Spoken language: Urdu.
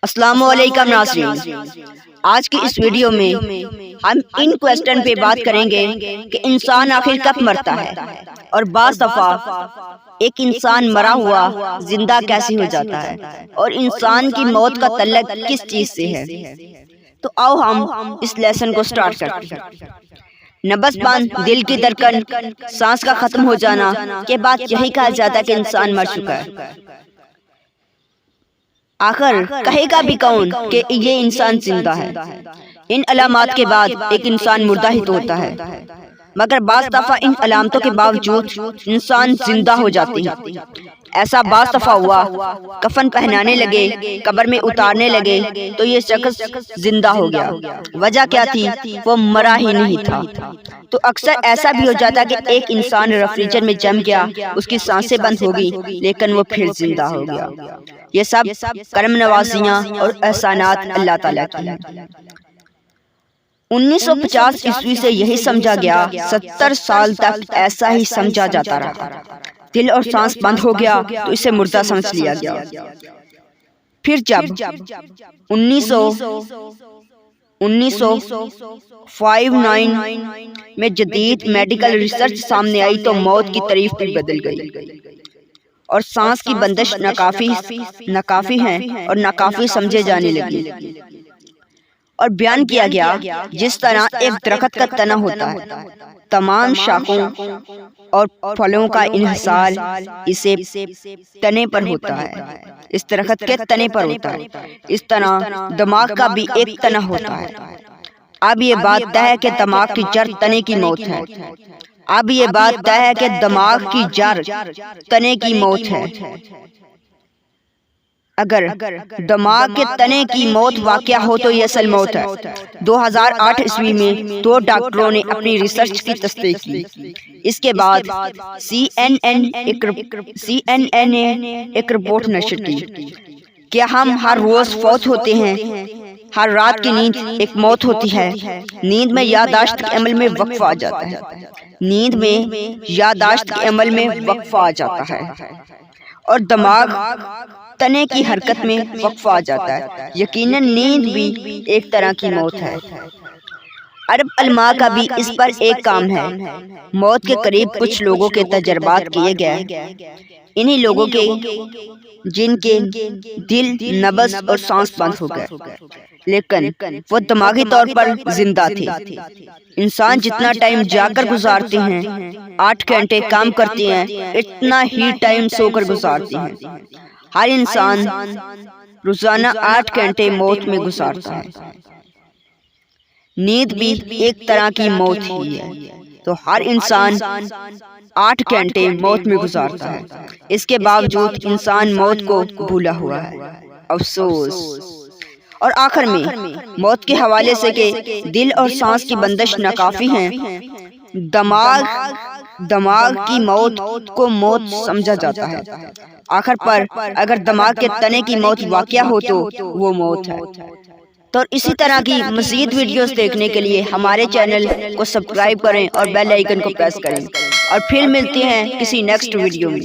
السلام علیکم ناظرین، آج کی اس ویڈیو میں ہم ان کوسچن پہ بات کریں گے کہ انسان آخر کب مرتا ہے اور بعض دفعہ ایک انسان مرا ہوا زندہ کیسے ہو جاتا ہے اور انسان کی موت کا تعلق کس چیز سے ہے۔ تو آؤ ہم اس لیسن کو سٹارٹ کرتے ہیں۔ نبض بند، دل کی دھڑکن، سانس کا ختم ہو جانا کے بعد یہی کہا جاتا ہے کہ انسان مر چکا ہے۔ آخر کہے گا بھی کون کہ یہ انسان زندہ ہے؟ ان علامات کے بعد ایک انسان مردہ ہی تو ہوتا ہے، مگر بعض دفعہ ان علامتوں کے باوجود انسان زندہ ہو جاتی ہے۔ ایسا بعض دفعہ ہوا، کفن پہنانے لگے، قبر میں اتارنے لگے تو یہ شخص زندہ ہو گیا۔ وجہ کیا تھی؟ وہ مرا ہی نہیں تھا۔ تو اکثر ایسا بھی ہو جاتا کہ ایک انسان ریفریجریٹر میں جم گیا، اس کی سانسیں بند ہو گئی لیکن وہ پھر زندہ ہو گیا۔ یہ سب کرم نوازیاں اور احسانات اللہ تعالیٰ کی ہیں۔ 1950 عیسوی سے یہی سمجھا گیا، 70 سال تک ایسا ہی سمجھا جاتا رہا۔ دل اور سانس بند ہو گیا تو اسے مردہ سمجھ لیا گیا۔ پھر جب 1959 میں جدید میڈیکل ریسرچ سامنے آئی تو موت کی تعریف بھی بدل گئی اور سانس کی بندش ناکافی ہیں اور ناکافی سمجھے جانے لگی، اور بیان کیا گیا جس طرح ایک درخت کا تنا ہوتا ہے، تمام شاخوں اور پھلوں کا انحصار اسے تنے پر ہوتا ہے، اس درخت کے تنے پر ہوتا ہے، اس طرح دماغ کا بھی ایک تنا ہوتا ہے۔ اب یہ بات طے ہے کہ دماغ کی جڑ تنے کی موت ہے۔ اب یہ بات طے ہے کہ دماغ کی جڑ تنے کی موت ہے۔ اگر دماغ کے تنے کی موت واقع ہو تو یہ اصل موت ہے۔ 2008 عیسوی میں 2 ڈاکٹروں نے اپنی ریسرچ کی تصدیق کی۔ اس کے بعد CNN نے ایک رپورٹ نشر کی۔ کیا ہم ہر روز فوت ہوتے ہیں؟ ہر رات کی نیند ایک موت ہوتی ہے۔ نیند میں یادداشت کے عمل میں وقفہ آ جاتا ہے۔ نیند میں یادداشت کے عمل میں وقفہ آ جاتا ہے اور دماغ تنے کی حرکت میں وقفہ آ جاتا ہے۔ یقیناً نیند بھی ایک طرح کی موت ہے۔ عرب علماء کا بھی اس پر ایک کام ہے۔ موت کے قریب کچھ لوگوں کے تجربات کیے گئے، انہی لوگوں کے جن کے دل، نبض اور سانس بند ہو گئے لیکن وہ دماغی طور پر زندہ تھے۔ انسان جتنا ٹائم جا کر گزارتے ہیں، 8 گھنٹے کام کرتے ہیں، اتنا ہی ٹائم سو کر گزارتے ہیں۔ ہر انسان روزانہ 8 گھنٹے موت میں گزارتا ہے۔ نیند بھی ایک طرح کی موت ہی ہے، تو ہر انسان 8 گھنٹے موت میں گزارتا ہے۔ اس کے باوجود انسان موت کو بھولا ہوا ہے، افسوس۔ اور آخر میں موت کے حوالے سے کہ دل اور سانس کی بندش ناکافی ہیں، دماغ کی موت کو موت سمجھا جاتا ہے۔ آخر پر اگر دماغ کے تنے کی موت واقع ہو تو وہ موت ہے۔ تو اسی طرح کی مزید ویڈیوز دیکھنے کے لیے ہمارے چینل کو سبسکرائب کریں اور بیل آئیکن کو پریس کریں، اور پھر ملتے ہیں کسی نیکسٹ ویڈیو میں۔